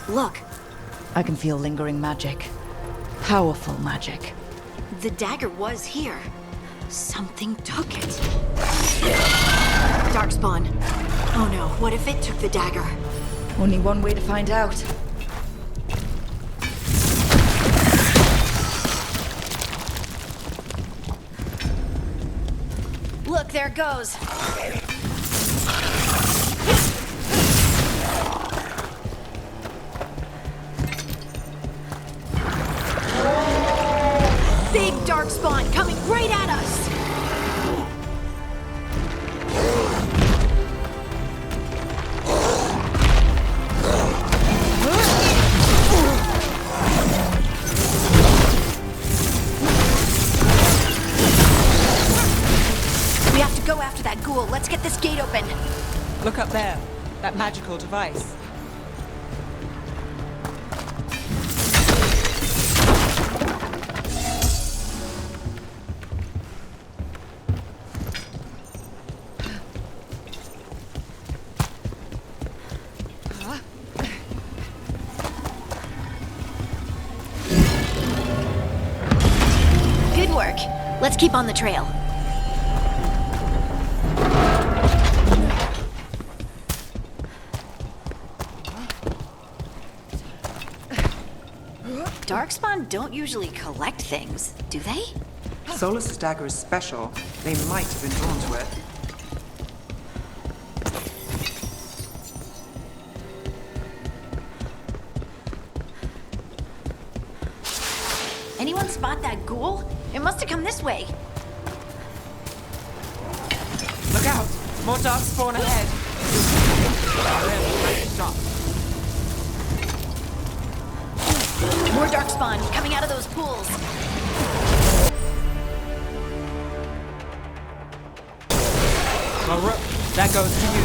Look, I can feel lingering magic. Powerful magic. the dagger was here. Something took it. Darkspawn. Oh no, what if it took the dagger? Only one way to find out. Look, there it goes. Big Darkspawn coming right at us! We have to go after that ghoul. Let's get this gate open. Look up there. That magical device. Good work. Let's keep on the trail. Darkspawn don't usually collect things, do they? Solus's dagger is special. They might have been drawn to it. Anyone spot that ghoul? It must have come this way. Look out! More dark spawn ahead! Stop. More Darkspawn coming out of those pools. Well, Rook, that goes to you.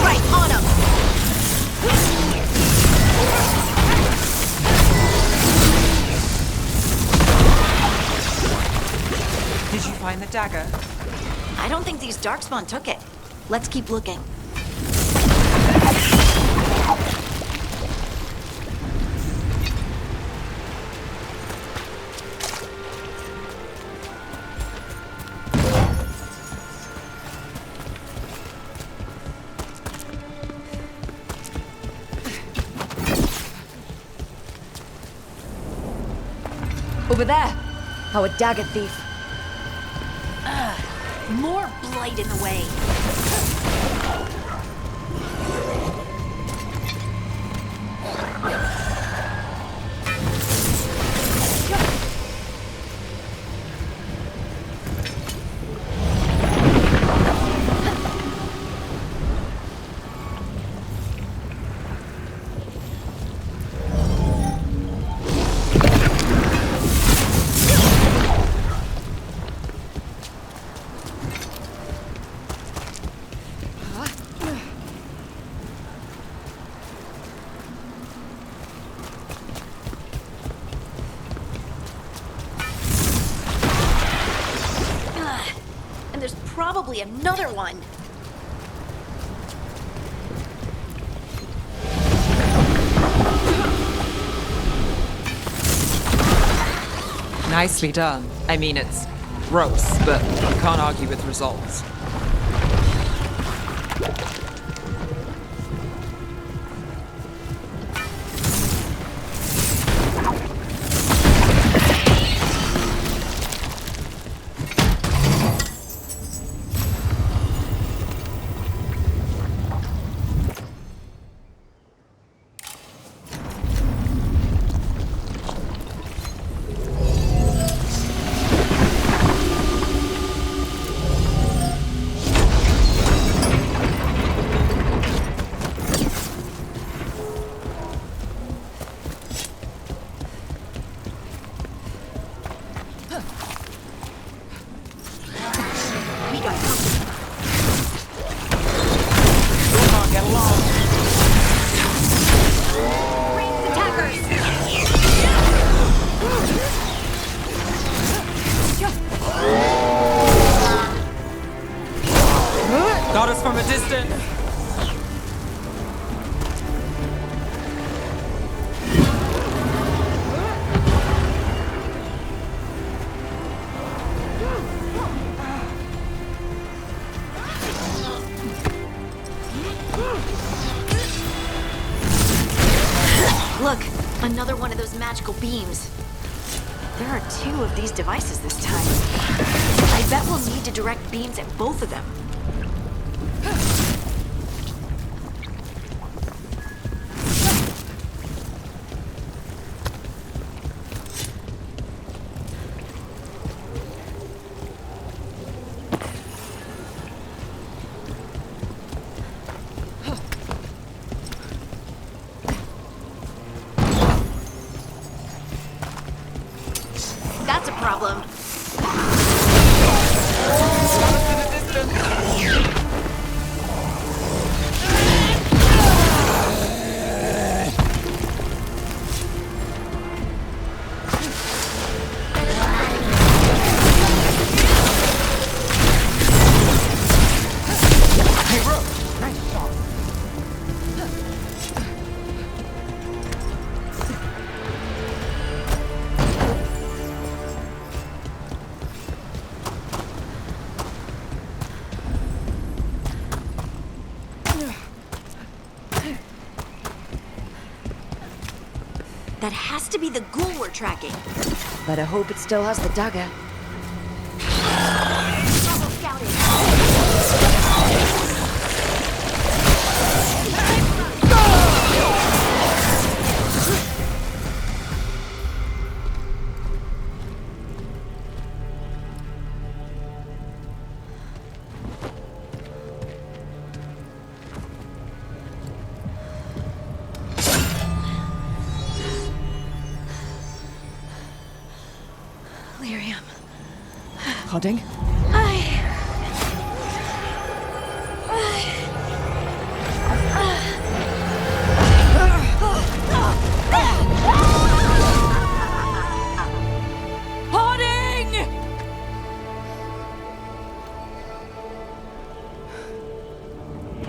Right on him. Did you find the dagger? I don't think these Darkspawn took it. Let's keep looking. Over there! Our dagger thief. More blight in the way. And there's probably another one. Nicely done. I mean, it's gross, but I can't argue with results. Another one of those magical beams. There are 2 of these devices this time. I bet we'll need to direct beams at both of them. That's a problem. That has to be the ghoul we're tracking. Better hope it still has the dagger. Double scouting. Lyrium. Hodding?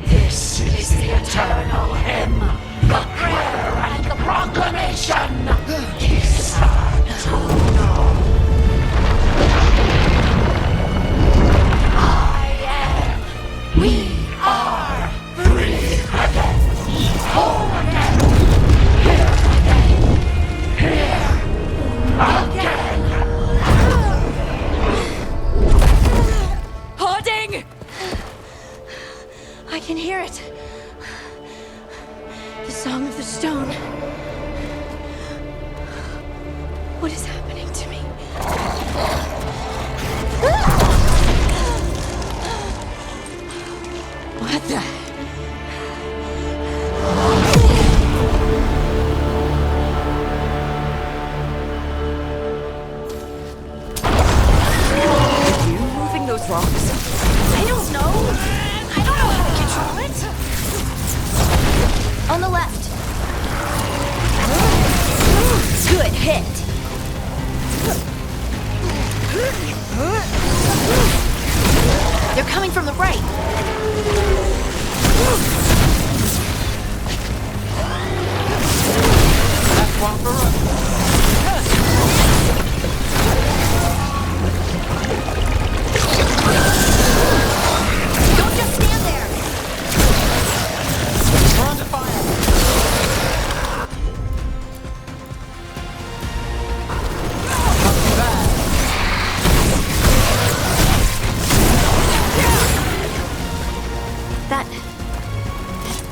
This is the eternal hymn, the prayer and the proclamation. It's hard to know. We are free again, whole again, here again. Hoarding! I can hear it. The Song of the Stone. What is happening to me? What the? Are you moving those rocks? I don't know. I don't know how to control it. On the left. Good hit. They're coming from the right. That's one for us. Don't just stand there. We're under fire. Not too bad. That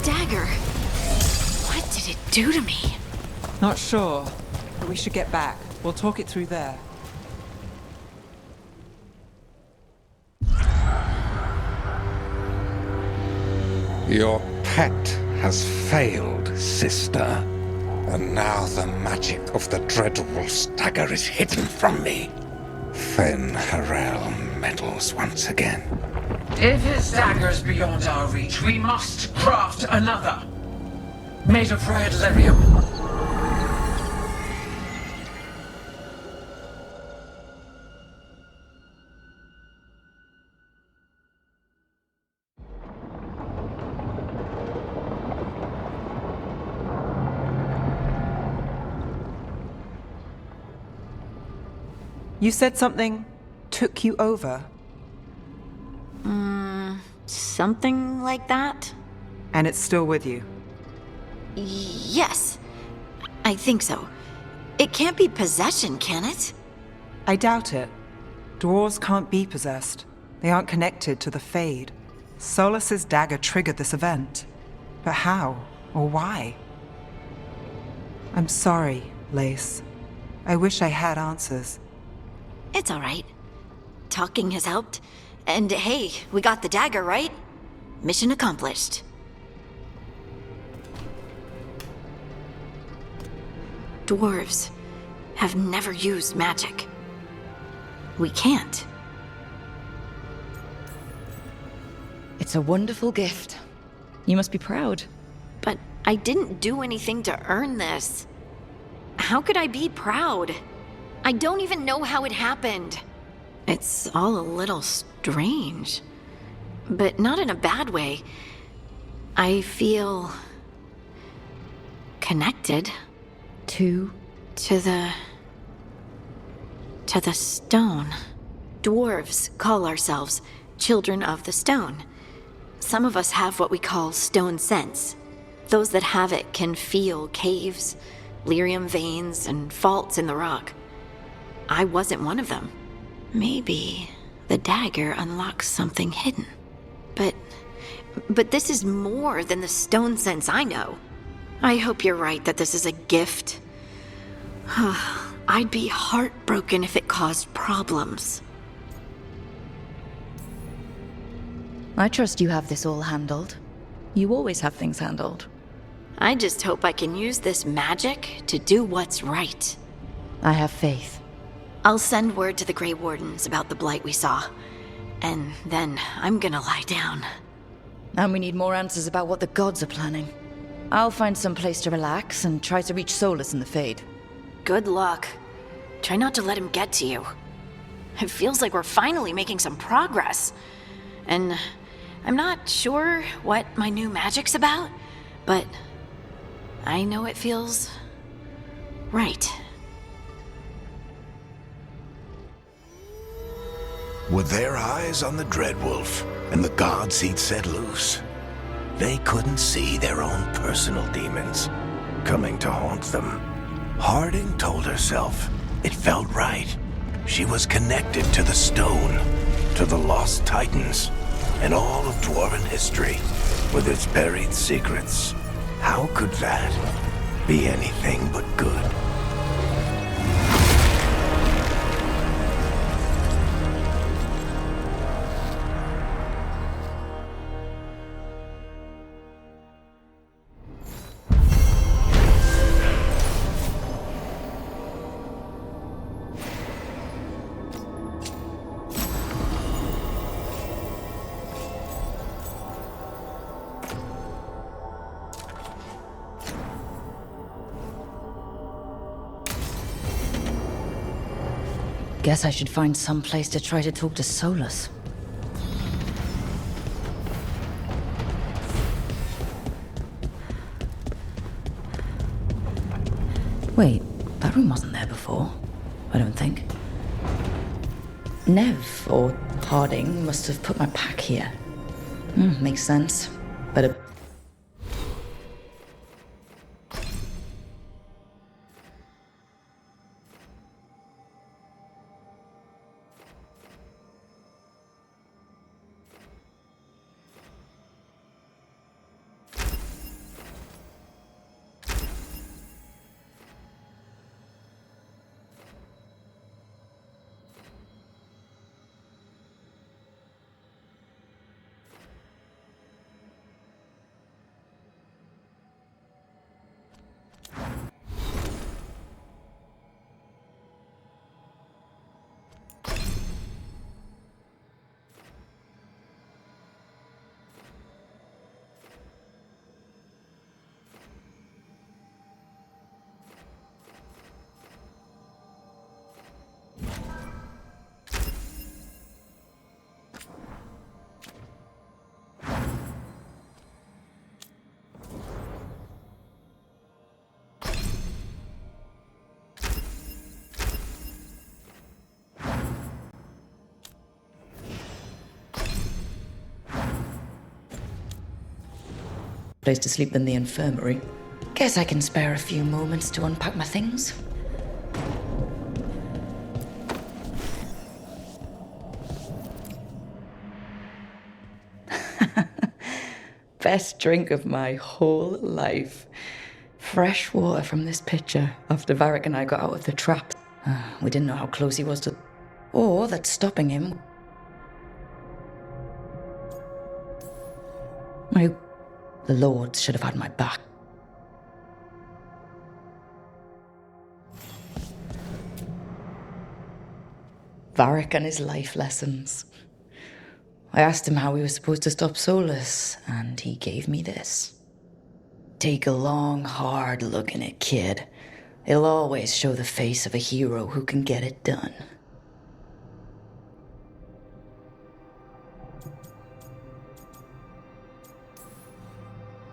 dagger. What did it do to me? Not sure, but we should get back. We'll talk it through there. Your pet has failed, sister. And now the magic of the Dreadwolf's dagger is hidden from me. Fen Harel meddles once again. If his dagger's beyond our reach, we must craft another. Made of red lyrium. You said something took you over, Something like that? and it's still with you. Yes. I think so. It can't be possession, can it? I doubt it. Dwarves can't be possessed. They aren't connected to the Fade. Solus's dagger triggered this event. But how? Or why? I'm sorry, Lace. I wish I had answers. It's alright. Talking has helped. And hey, we got the dagger, right? Mission accomplished. Dwarves have never used magic. We can't. It's a wonderful gift. You must be proud. But I didn't do anything to earn this. How could I be proud? I don't even know how it happened. It's all a little strange. But not in a bad way. I feel... connected. To the stone. Dwarves call ourselves children of the stone. Some of us have what we call stone sense. Those that have it can feel caves, lyrium veins, and faults in the rock. I wasn't one of them. Maybe the dagger unlocks something hidden. But this is more than the stone sense I know. I hope you're right that this is a gift. I'd be heartbroken if it caused problems. I trust you have this all handled. You always have things handled. I just hope I can use this magic to do what's right. I have faith. I'll send word to the Grey Wardens about the blight we saw. And then I'm gonna lie down. And we need more answers about what the gods are planning. I'll find some place to relax and try to reach Solus in the Fade. Good luck. Try not to let him get to you. It feels like we're finally making some progress. And I'm not sure what my new magic's about, but I know it feels right. With their eyes on the Dreadwolf and the gods he'd set loose, they couldn't see their own personal demons coming to haunt them. Harding told herself it felt right. She was connected to the stone, to the lost titans, and all of Dwarven history with its buried secrets. How could that be anything but good? Guess I should find some place to try to talk to Solus. Wait, that room wasn't there before, I don't think. Nev, or Harding, must have put my pack here. Makes sense. But place to sleep than the infirmary. Guess I can spare a few moments to unpack my things. Best drink of my whole life. Fresh water from this pitcher after Varric and I got out of the trap. We didn't know how close he was to... or that stopping him... The Lords should have had my back. Varric and his life lessons. I asked him how we were supposed to stop Solus, and he gave me this. Take a long, hard look in it, kid. It'll always show the face of a hero who can get it done.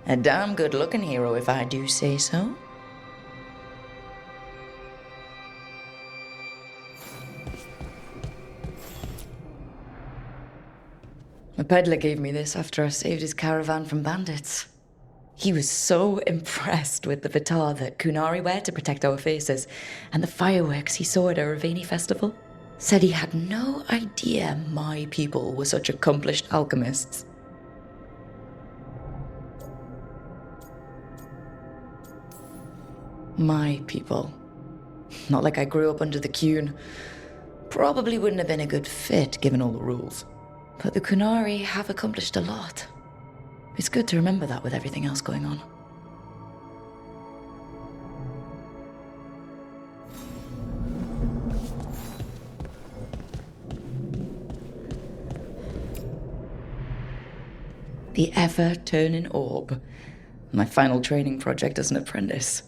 A damn good-looking hero, if I do say so. A peddler gave me this after I saved his caravan from bandits. He was so impressed with the Vitar that Kunari wear to protect our faces, and the fireworks he saw at our Ravani festival. Said he had no idea my people were such accomplished alchemists. My people. Not like I grew up under the Qun. Probably wouldn't have been a good fit, given all the rules. But the Kunari have accomplished a lot. It's good to remember that with everything else going on. The ever-turning orb. My final training project as an apprentice.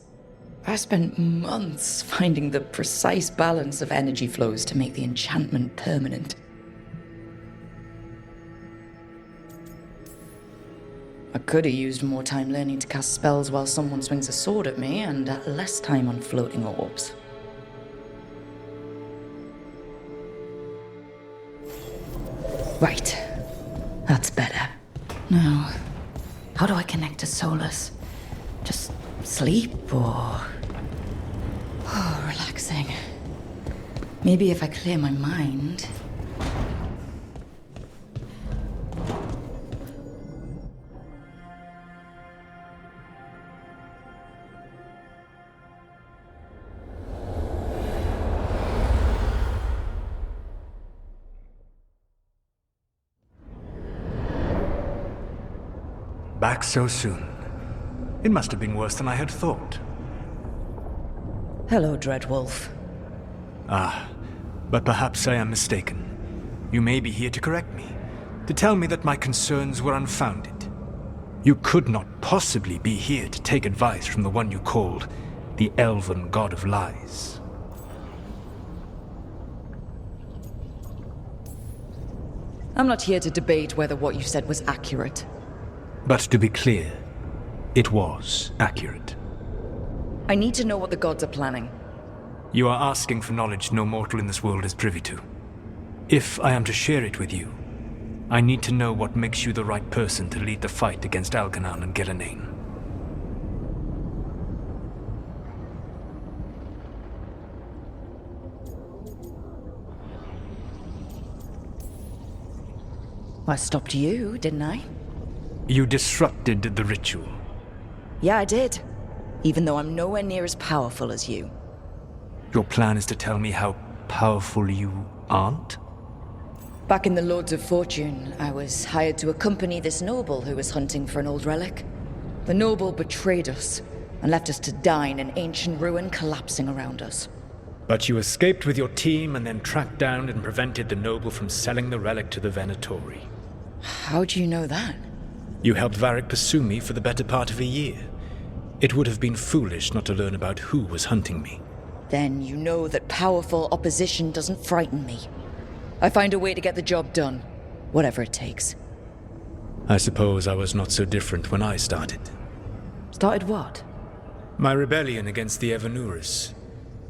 I spent months finding the precise balance of energy flows to make the enchantment permanent. I could have used more time learning to cast spells while someone swings a sword at me, and less time on floating orbs. Right. That's better. Now, how do I connect to Solus? Just sleep, or... Oh, relaxing. Maybe if I clear my mind... Back so soon. It must have been worse than I had thought. Hello, Dreadwolf. But perhaps I am mistaken. You may be here to correct me, to tell me that my concerns were unfounded. You could not possibly be here to take advice from the one you called the Elven God of Lies. I'm not here to debate whether what you said was accurate. But to be clear, it was accurate. I need to know what the gods are planning. You are asking for knowledge no mortal in this world is privy to. If I am to share it with you, I need to know what makes you the right person to lead the fight against Algernon and Gillenane. I stopped you, didn't I? You disrupted the ritual. Yeah, I did. Even though I'm nowhere near as powerful as you. Your plan is to tell me how powerful you aren't? Back in the Lords of Fortune, I was hired to accompany this noble who was hunting for an old relic. The noble betrayed us and left us to die in an ancient ruin collapsing around us. But you escaped with your team and then tracked down and prevented the noble from selling the relic to the Venatori. How do you know that? You helped Varric pursue me for the better part of a year. It would have been foolish not to learn about who was hunting me. Then you know that powerful opposition doesn't frighten me. I find a way to get the job done, whatever it takes. I suppose I was not so different when I started. Started what? My rebellion against the Evanuris.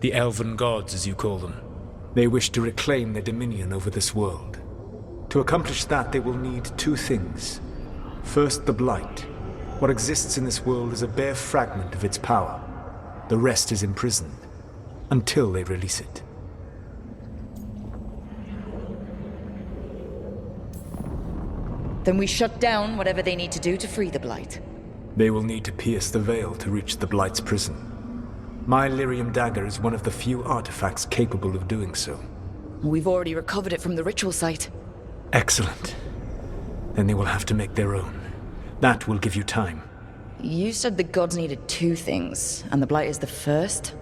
The Elven Gods, as you call them. They wish to reclaim their dominion over this world. To accomplish that, they will need two things. First, the Blight, What exists in this world is a bare fragment of its power. The rest is imprisoned, until they release it. Then we shut down whatever they need to do to free the Blight. They will need to pierce the veil to reach the Blight's prison. My lyrium dagger is one of the few artifacts capable of doing so. We've already recovered it from the ritual site. Excellent. Then they will have to make their own. That will give you time. You said the gods needed 2 things, and the Blight is the first?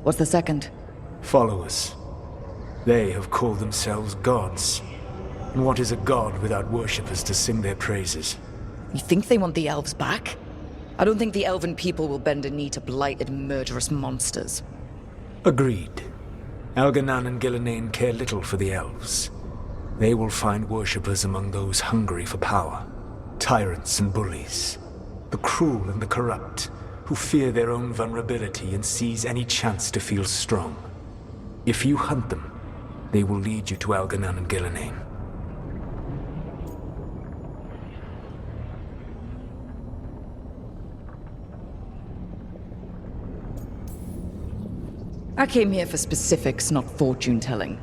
What's the second? Followers. They have called themselves gods. And what is a god without worshippers to sing their praises? You think they want the elves back? I don't think the elven people will bend a knee to blighted, murderous monsters. Agreed. Elganan and Gillenane care little for the elves. They will find worshippers among those hungry for power. Tyrants and bullies. The cruel and the corrupt, who fear their own vulnerability and seize any chance to feel strong. If you hunt them, they will lead you to Elganan and Gillenane. I came here for specifics, not fortune-telling.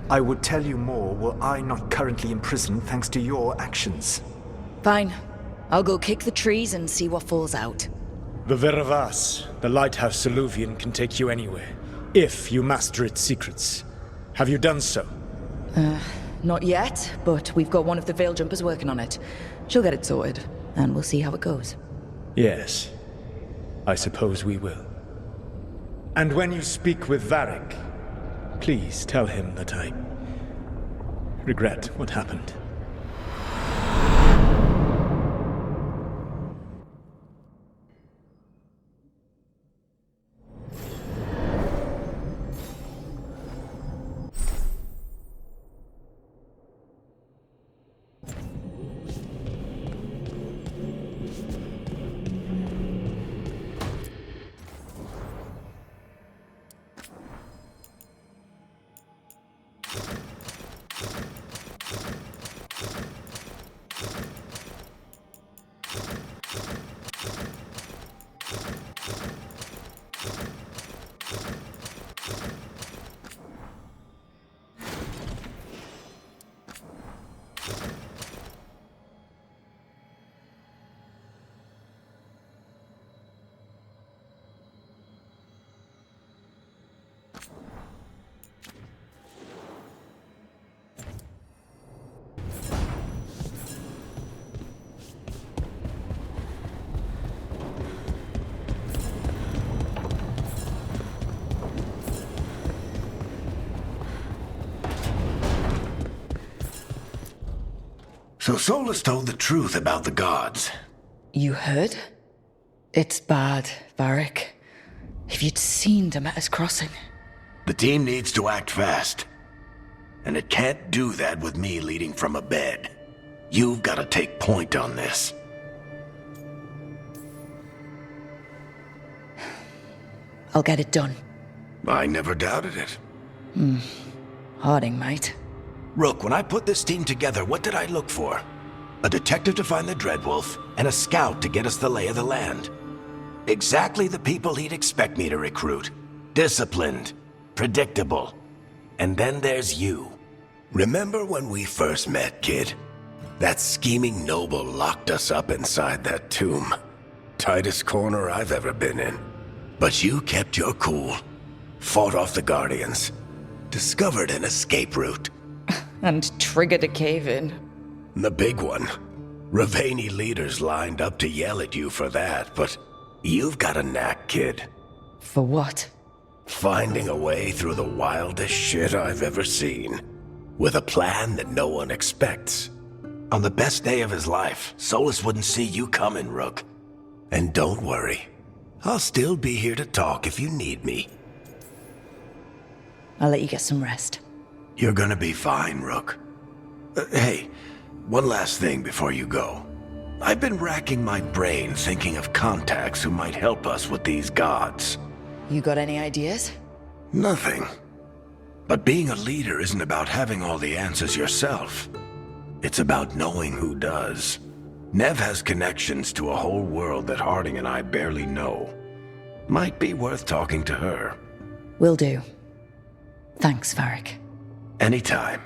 I would tell you more were I not currently imprisoned thanks to your actions. Fine. I'll go kick the trees and see what falls out. The Veravas, the lighthouse Soluvian, can take you anywhere, if you master its secrets. Have you done so? Not yet, but we've got one of the Veil Jumpers working on it. She'll get it sorted, and we'll see how it goes. Yes. I suppose we will. And when you speak with Varric, please tell him that I regret what happened. So Solus told the truth about the gods. You heard? It's bad, Varric. If you'd seen Demeter's crossing. The team needs to act fast. And it can't do that with me leading from a bed. You've got to take point on this. I'll get it done. I never doubted it. Harding, mate. Rook, when I put this team together, what did I look for? A detective to find the Dreadwolf, and a scout to get us the lay of the land. Exactly the people he'd expect me to recruit. Disciplined, predictable. And then there's you. Remember when we first met, kid? That scheming noble locked us up inside that tomb. Tightest corner I've ever been in. But you kept your cool. Fought off the Guardians. Discovered an escape route. And triggered a cave-in. The big one. Ravani leaders lined up to yell at you for that, but you've got a knack, kid. For what? Finding a way through the wildest shit I've ever seen. With a plan that no one expects. On the best day of his life, Solus wouldn't see you coming, Rook. And don't worry. I'll still be here to talk if you need me. I'll let you get some rest. You're gonna be fine, Rook. Hey, one last thing before you go. I've been racking my brain thinking of contacts who might help us with these gods. You got any ideas? Nothing. But being a leader isn't about having all the answers yourself. It's about knowing who does. Nev has connections to a whole world that Harding and I barely know. Might be worth talking to her. Will do. Thanks, Varric. Anytime.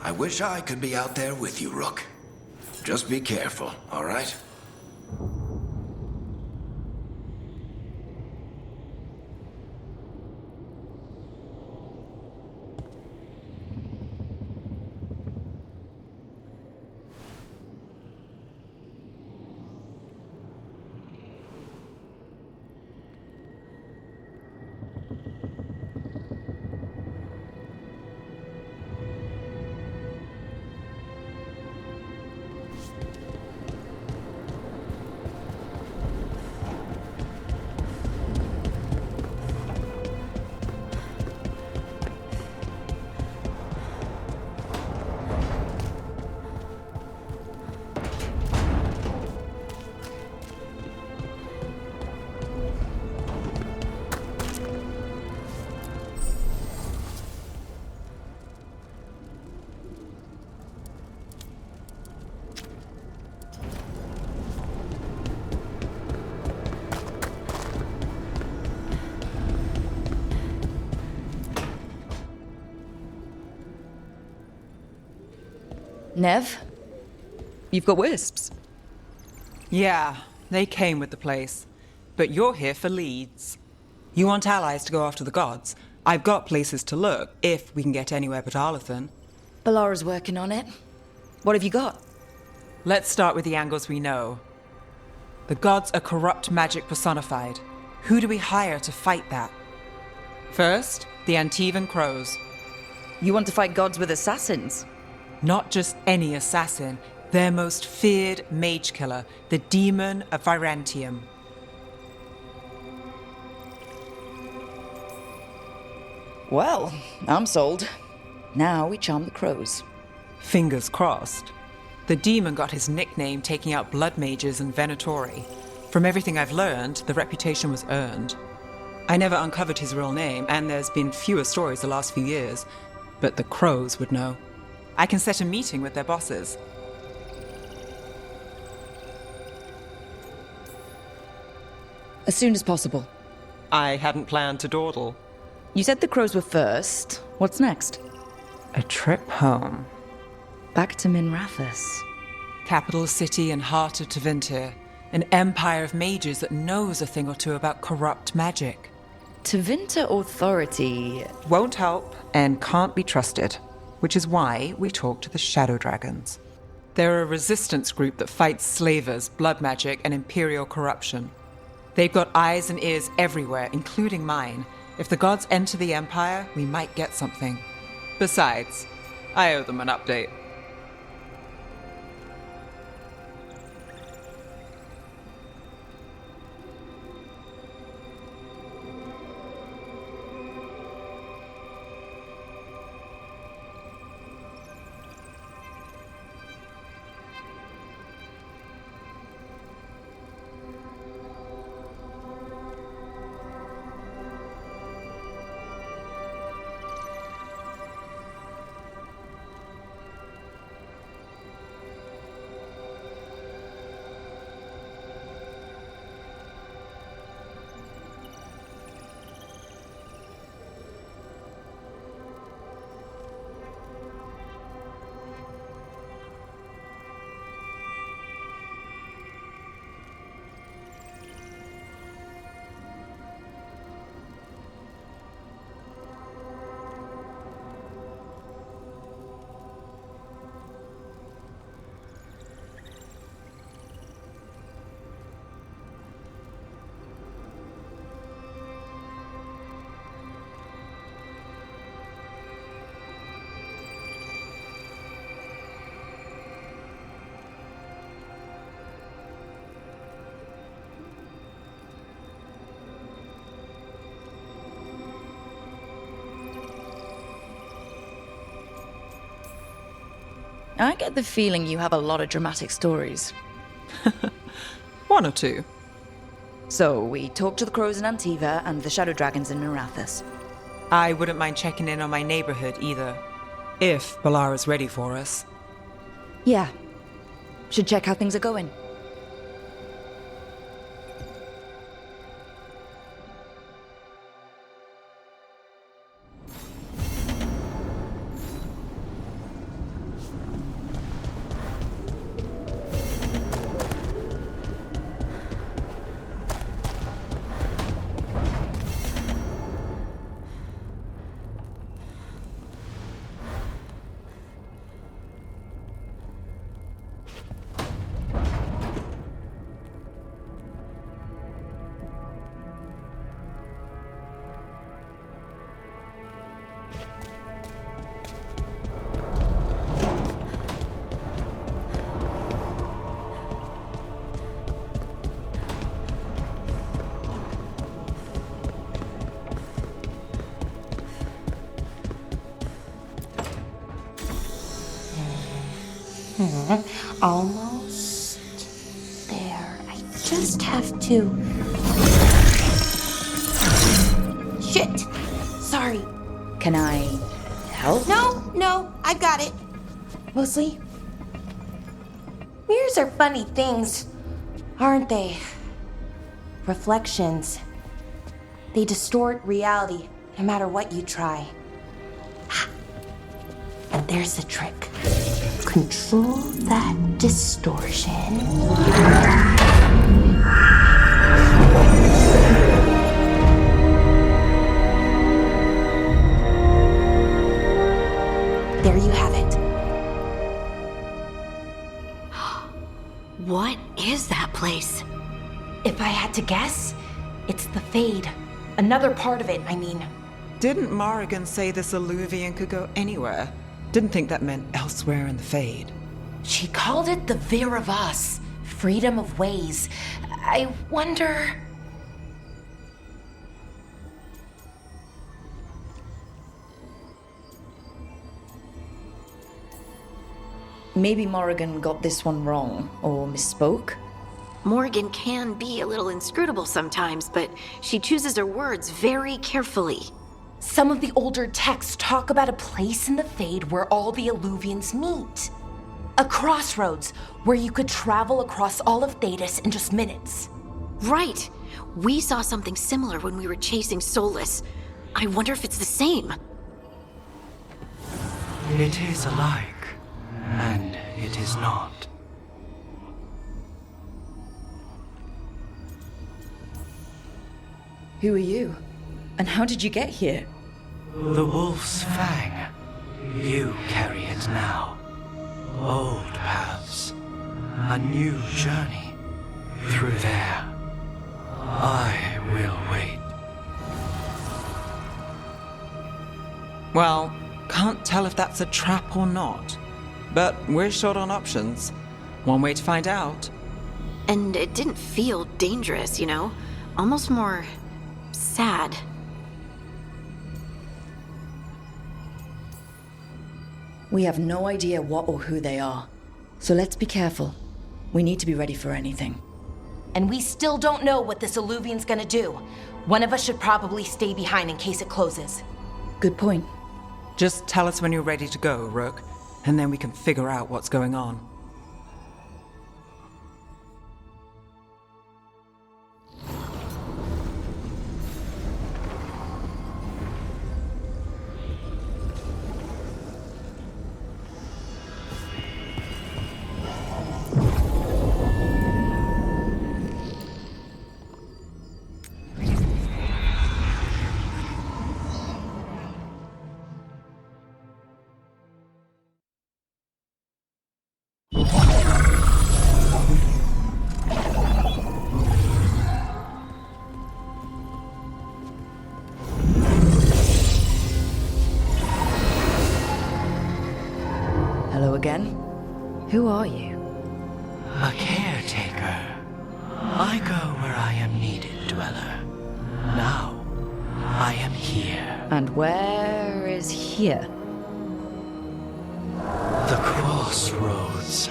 I wish I could be out there with you, Rook. Just be careful, all right? Nev? You've got wisps. Yeah, they came with the place. But you're here for leads. You want allies to go after the gods? I've got places to look, if we can get anywhere but Arlathan. Balara's working on it. What have you got? Let's start with the angles we know. The gods are corrupt magic personified. Who do we hire to fight that? First, the Antivan Crows. You want to fight gods with assassins? Not just any assassin, their most feared mage killer, the Demon of Virantium. Well, I'm sold. Now we charm the crows. Fingers crossed. The demon got his nickname taking out blood mages and Venatori. From everything I've learned, the reputation was earned. I never uncovered his real name, and there's been fewer stories the last few years, but the crows would know. I can set a meeting with their bosses. As soon as possible. I hadn't planned to dawdle. You said the crows were first. What's next? A trip home. Back to Minrathous. Capital city and heart of Tevinter. An empire of mages that knows a thing or two about corrupt magic. Tevinter authority... Won't help and can't be trusted. Which is why we talk to the Shadow Dragons. They're a resistance group that fights slavers, blood magic, and imperial corruption. They've got eyes and ears everywhere, including mine. If the gods enter the Empire, we might get something. Besides, I owe them an update. I get the feeling you have a lot of dramatic stories. One or two. So, we talked to the crows in Antiva and the Shadow Dragons in Minrathous. I wouldn't mind checking in on my neighborhood either, if Balara's ready for us. Yeah. Should check how things are going. Almost there. I just have to... Shit! Sorry. Can I help? No, I've got it. Mostly, mirrors are funny things, aren't they? Reflections. They distort reality, no matter what you try. And there's the trick. Control that distortion. There you have it. What is that place? If I had to guess, it's the Fade. Another part of it, I mean. Didn't Morrigan say this Illuvian could go anywhere? Didn't think that meant elsewhere in the Fade. She called it the Vir of Us, freedom of ways. I wonder... Maybe Morrigan got this one wrong, or misspoke. Morgan can be a little inscrutable sometimes, but she chooses her words very carefully. Some of the older texts talk about a place in the Fade where all the Illuvians meet. A crossroads where you could travel across all of Thedas in just minutes. Right. We saw something similar when we were chasing Solus. I wonder if it's the same. It is alike, and it is not. Who are you? And how did you get here? The Wolf's Fang. You carry it now. Old paths. A new journey. Through there. I will wait. Well, can't tell if that's a trap or not. But we're short on options. One way to find out. And it didn't feel dangerous, you know? Almost more... sad. We have no idea what or who they are. So let's be careful. We need to be ready for anything. And we still don't know what this Illuvian's gonna do. One of us should probably stay behind in case it closes. Good point. Just tell us when you're ready to go, Rook, and then we can figure out what's going on. Hello again. Who are you? A caretaker. I go where I am needed, Dweller. Now, I am here. And where is here? The crossroads.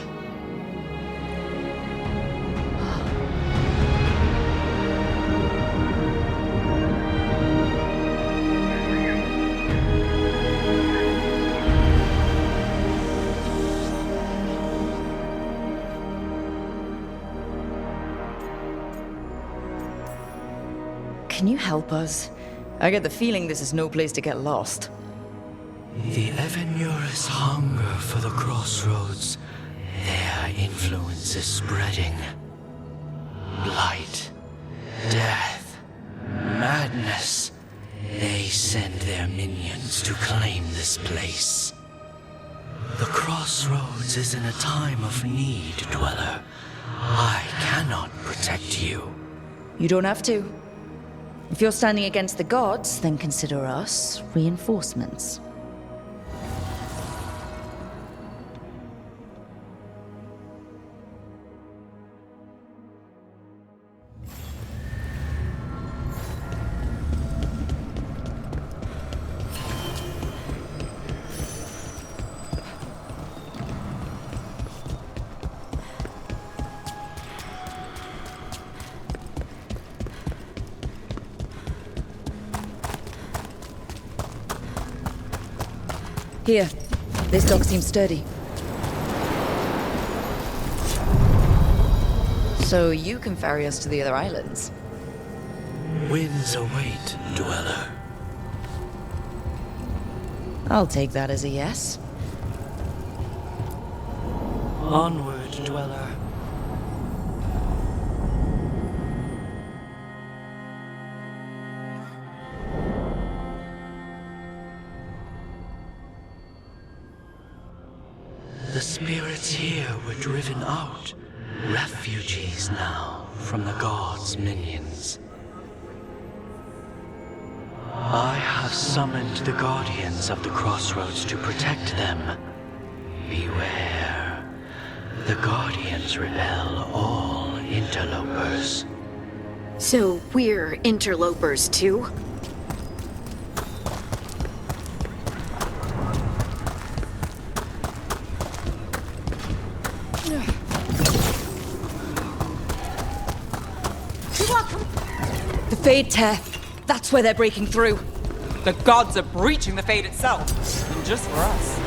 can you help us? I get the feeling this is no place to get lost. The Evanurus hunger for the crossroads. Their influence is spreading. Blight, death, madness. They send their minions to claim this place. The crossroads is in a time of need, Dweller. I cannot protect you. You don't have to. If you're standing against the gods, then consider us reinforcements. Here, this dock seems sturdy. So you can ferry us to the other islands? Winds await, Dweller. I'll take that as a yes. Onward, Dweller. The spirits here were driven out, refugees now from the gods' minions. I have summoned the guardians of the crossroads to protect them. Beware. The guardians repel all interlopers. So we're interlopers too? The Fade Tear. That's where they're breaking through. The gods are breaching the Fade itself. And just for us.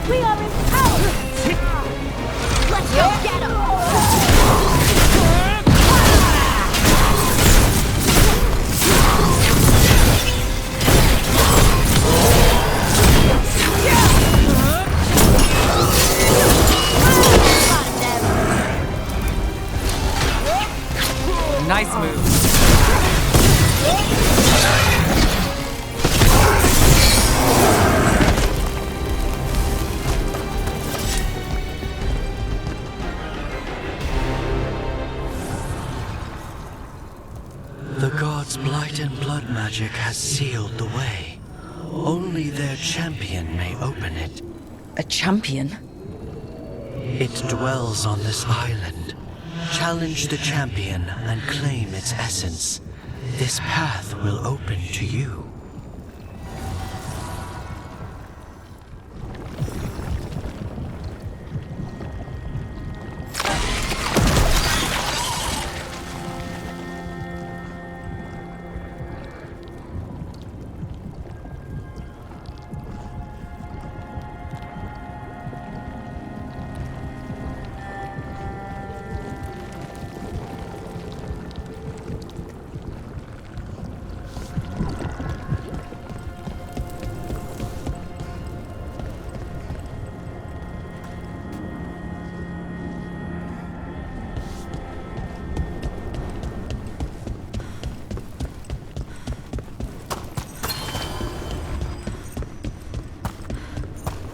We are empowered! Let's go get 'em! Nice move. The gods' blight and blood magic has sealed the way. Only their champion may open it. A champion? It dwells on this island. Challenge the champion and claim its essence. This path will open to you.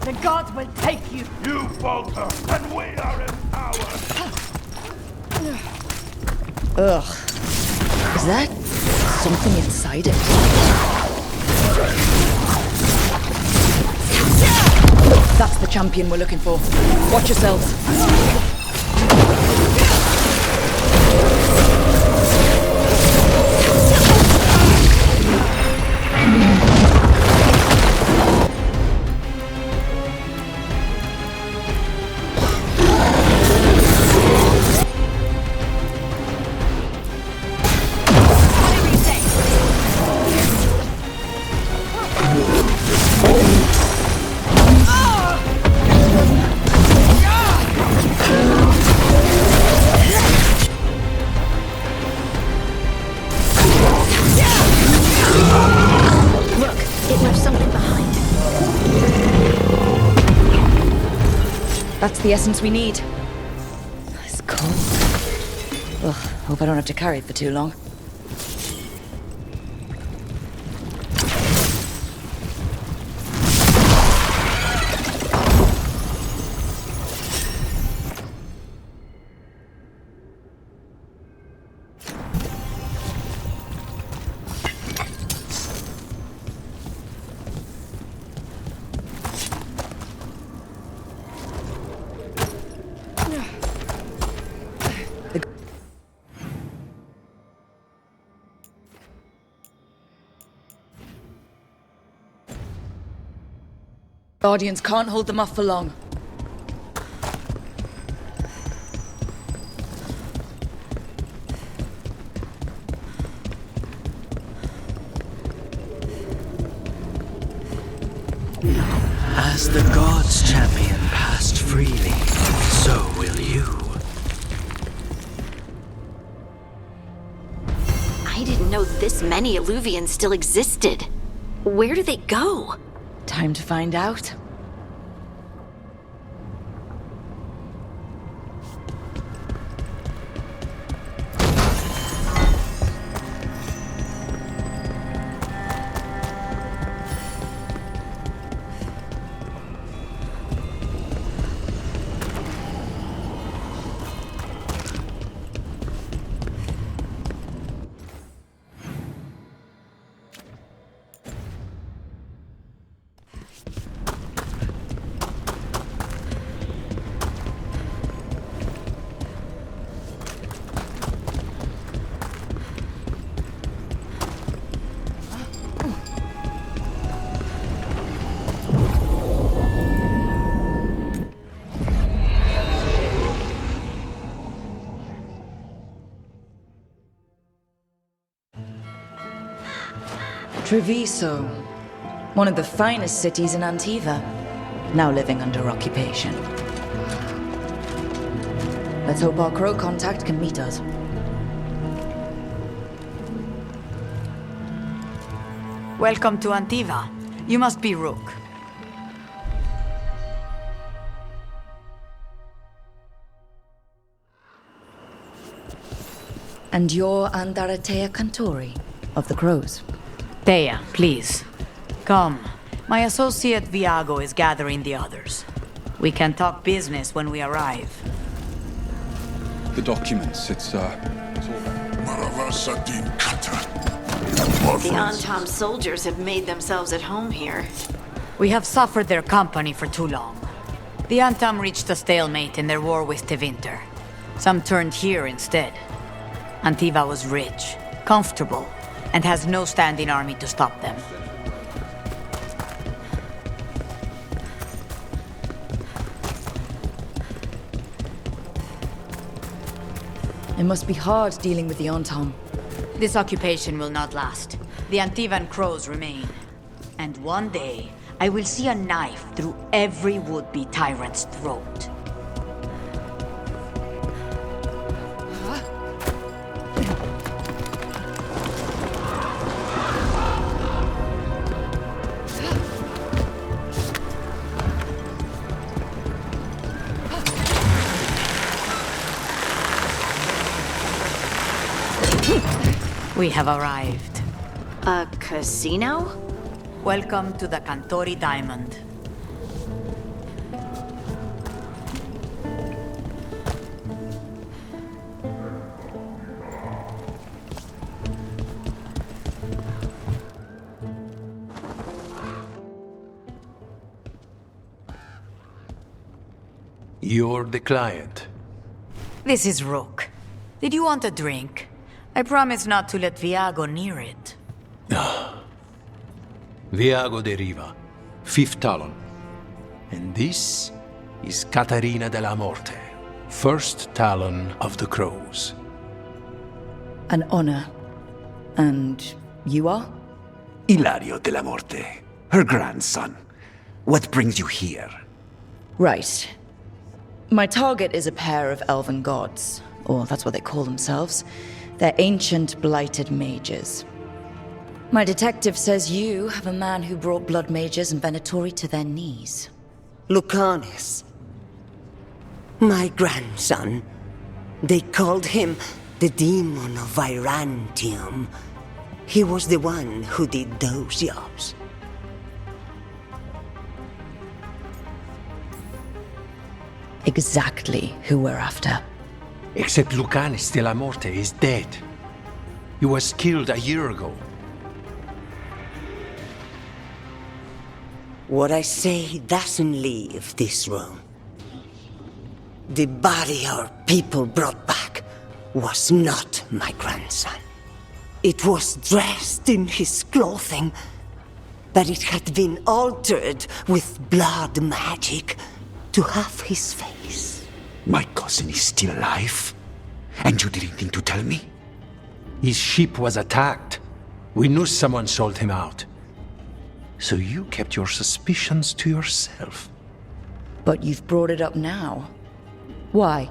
The gods will take you! You falter, and we are empowered! Ugh. Is that something inside it? That's the champion we're looking for. Watch yourselves. That's the essence we need. It's cold. Ugh, hope I don't have to carry it for too long. Guardians can't hold them off for long. As the gods' champion passed freely, so will you. I didn't know this many Illuvians still existed. Where do they go? Time to find out. Treviso, one of the finest cities in Antiva, now living under occupation. Let's hope our crow contact can meet us. Welcome to Antiva. You must be Rook. And you're Andaratea Cantori, of the Crows. Thea, please. Come. My associate Viago is gathering the others. We can talk business when we arrive. The documents, it's all there. The Antam soldiers have made themselves at home here. We have suffered their company for too long. The Antam reached a stalemate in their war with Tevinter. Some turned here instead. Antiva was rich, comfortable, and has no standing army to stop them. It must be hard dealing with the Antam. This occupation will not last. The Antivan crows remain. And one day, I will see a knife through every would-be tyrant's throat. We have arrived. A casino? Welcome to the Cantori Diamond. You're the client. This is Rook. Did you want a drink? I promise not to let Viago near it. Viago de Riva, 5th Talon. And this is Catarina de la Morte, 1st Talon of the Crows. An honor. And you are? Ilario de la Morte, her grandson. What brings you here? Right. My target is a pair of elven gods, or that's what they call themselves. They're ancient, blighted mages. My detective says you have a man who brought blood mages and Venatori to their knees. Lucanis. My grandson. They called him the Demon of Virantium. He was the one who did those jobs. Exactly who we're after. Except Lucanis de la Morte is dead. He was killed a year ago. What I say doesn't leave this room. The body our people brought back was not my grandson. It was dressed in his clothing, but it had been altered with blood magic to have his face. My cousin is still alive? And you didn't think to tell me? His ship was attacked. We knew someone sold him out. So you kept your suspicions to yourself. But you've brought it up now. Why?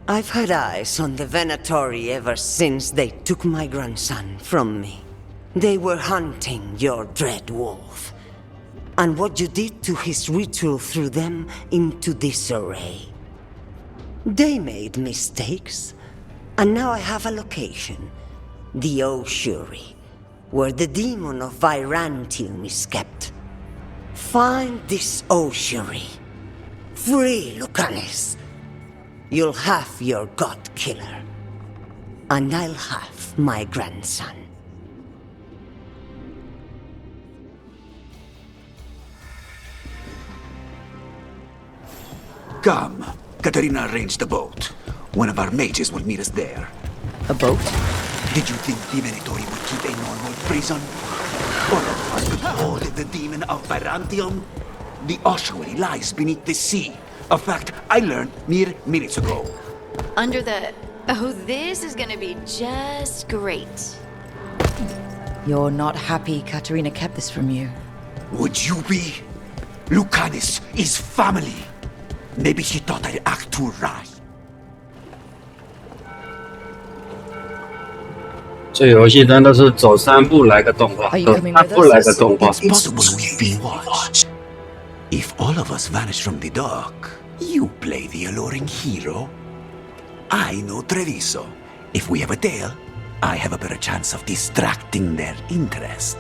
I've had eyes on the Venatori ever since they took my grandson from me. They were hunting your dread wolf. And what you did to his ritual threw them into disarray. They made mistakes, and now I have a location. The ossuary, where the demon of Virantium is kept. Find this ossuary. Free Lucanis. You'll have your god killer. And I'll have my grandson. Come. Katarina arranged a boat. One of our mages will meet us there. A boat? Did you think the Venatori would keep a normal prison? All of us could hold the demon of Virantium? The ossuary lies beneath the sea. A fact I learned mere minutes ago. Under the... Oh, this is gonna be just great. You're not happy Katerina kept this from you. Would you be? Lucanis is family. Maybe she thought I'd act too right. 这游戏真的是走3步来个动画，走3步来个动画。 It's possible we've been watched. If all of us vanish from the dock, you play the alluring hero. I know Treviso. If we have a tale, I have a better chance of distracting their interest.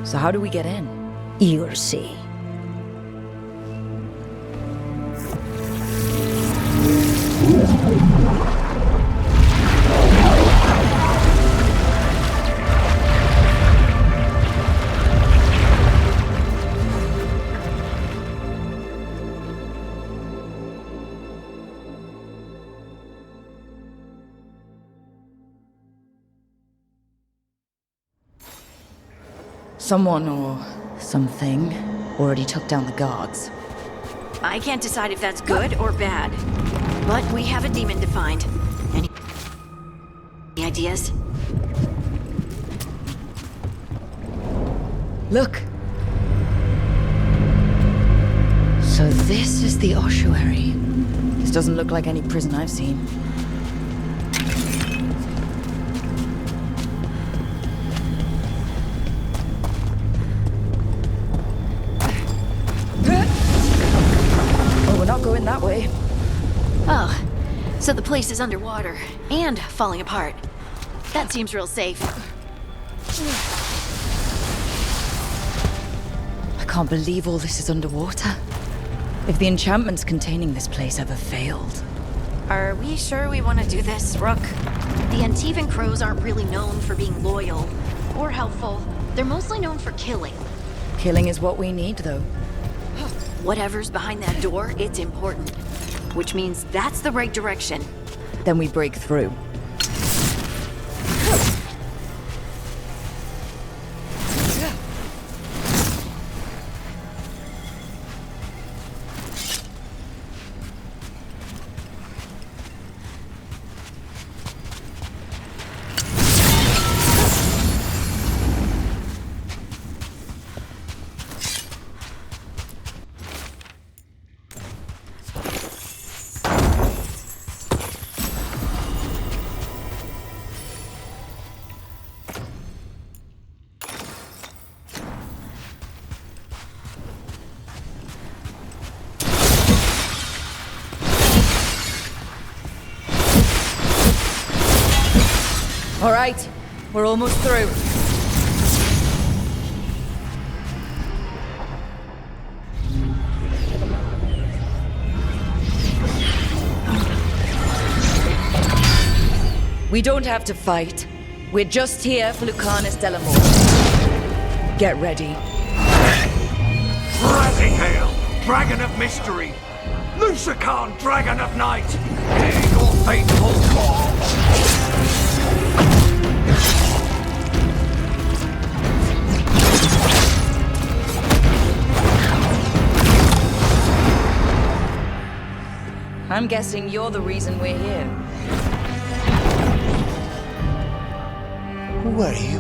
So how do we get in? You'll see. Someone or something already took down the guards. I can't decide if that's good or bad. But we have a demon to find. Any ideas? Look! So this is the ossuary. This doesn't look like any prison I've seen. Not going that way. Oh, so the place is underwater and falling apart. That seems real safe. I can't believe all this is underwater. If the enchantments containing this place ever failed. Are we sure we want to do this, Rook? The Antivan crows aren't really known for being loyal or helpful. They're mostly known for killing. Killing is what we need, though. Whatever's behind that door, it's important. Which means that's the right direction. Then we break through. All right, we're almost through. We don't have to fight. We're just here for Lucanus Delamore. Get ready. Rising Hail, Dragon of Mystery! Lucican, Dragon of Night! Hear your fateful call! I'm guessing you're the reason we're here. Who are you?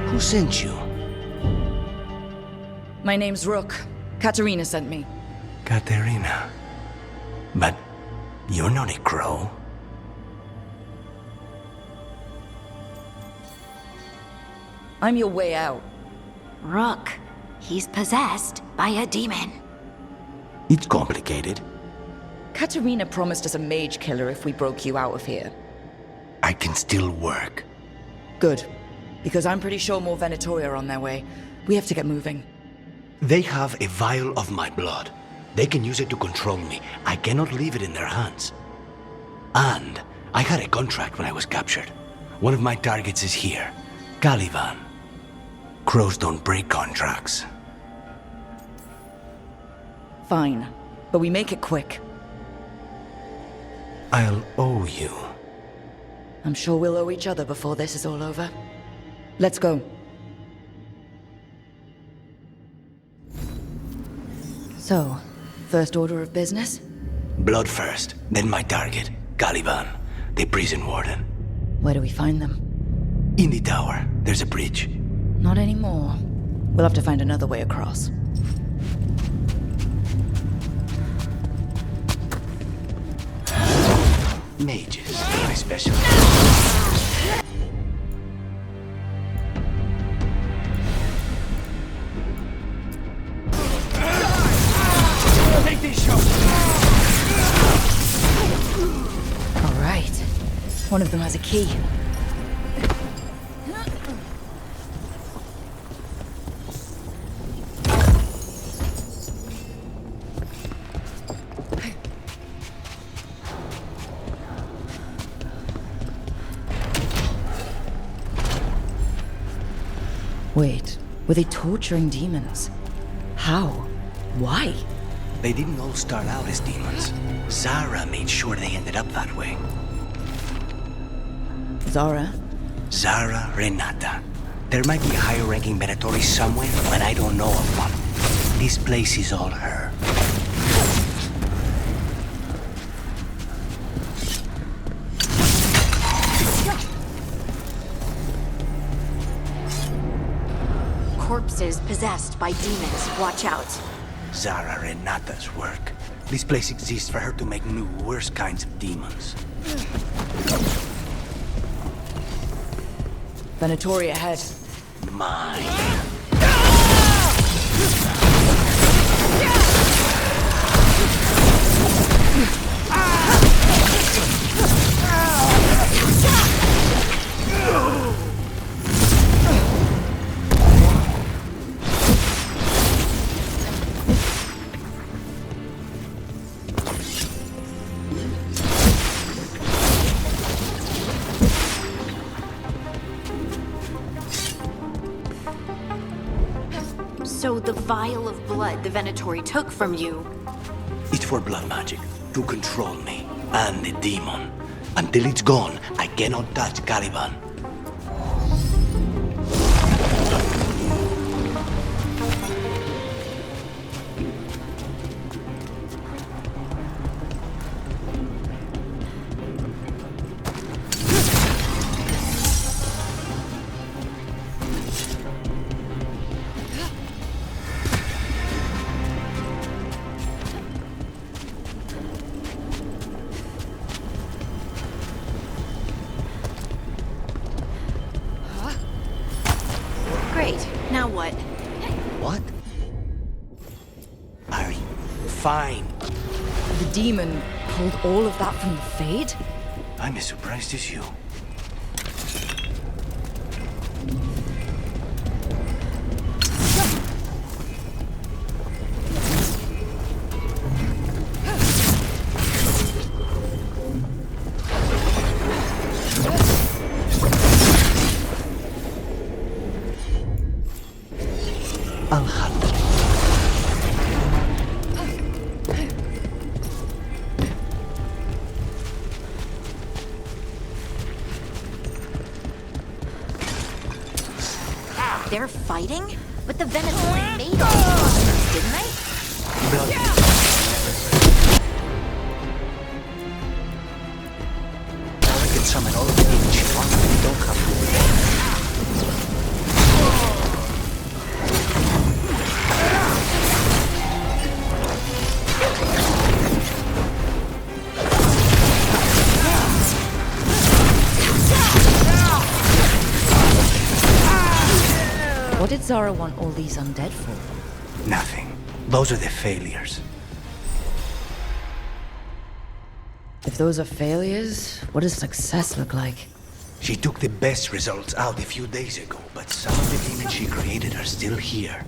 Who sent you? My name's Rook. Katerina sent me. Katerina. But you're not a crow. I'm your way out. Rook. He's possessed by a demon. It's complicated. Katerina promised us a mage killer if we broke you out of here. I can still work. Good. Because I'm pretty sure more Venatori are on their way. We have to get moving. They have a vial of my blood. They can use it to control me. I cannot leave it in their hands. And I had a contract when I was captured. One of my targets is here. Caliban. Crows don't break contracts. Fine. But we make it quick. I'll owe you. I'm sure we'll owe each other before this is all over. Let's go. So, first order of business? Blood first, then my target, Caliban, the prison warden. Where do we find them? In the tower. There's a bridge. Not anymore. We'll have to find another way across. Mages, my special. Take these shots! All right. One of them has a key. Wait, were they torturing demons? How? Why? They didn't all start out as demons. Zara made sure they ended up that way. Zara? Zara Renata. There might be a higher-ranking Venatori somewhere, but I don't know of one. This place is all her. Corpses possessed by demons. Watch out. Zara Renata's work. This place exists for her to make new, worse kinds of demons. Venatori ahead. Mine. So the vial of blood the Venatori took from you... It's for blood magic, to control me, and the demon. Until it's gone, I cannot touch Caliban. Great. Now what? What? Are you fine? The demon pulled all of that from the Fade? I'm as surprised as you. They're fighting? But the Venatori made all the monsters, didn't they? I can summon all of the demons you want, but you don't come through the gate. What did Zara want all these undead for? Nothing. Those are the failures. If those are failures, what does success look like? She took the best results out a few days ago, but some of the demons she created are still here.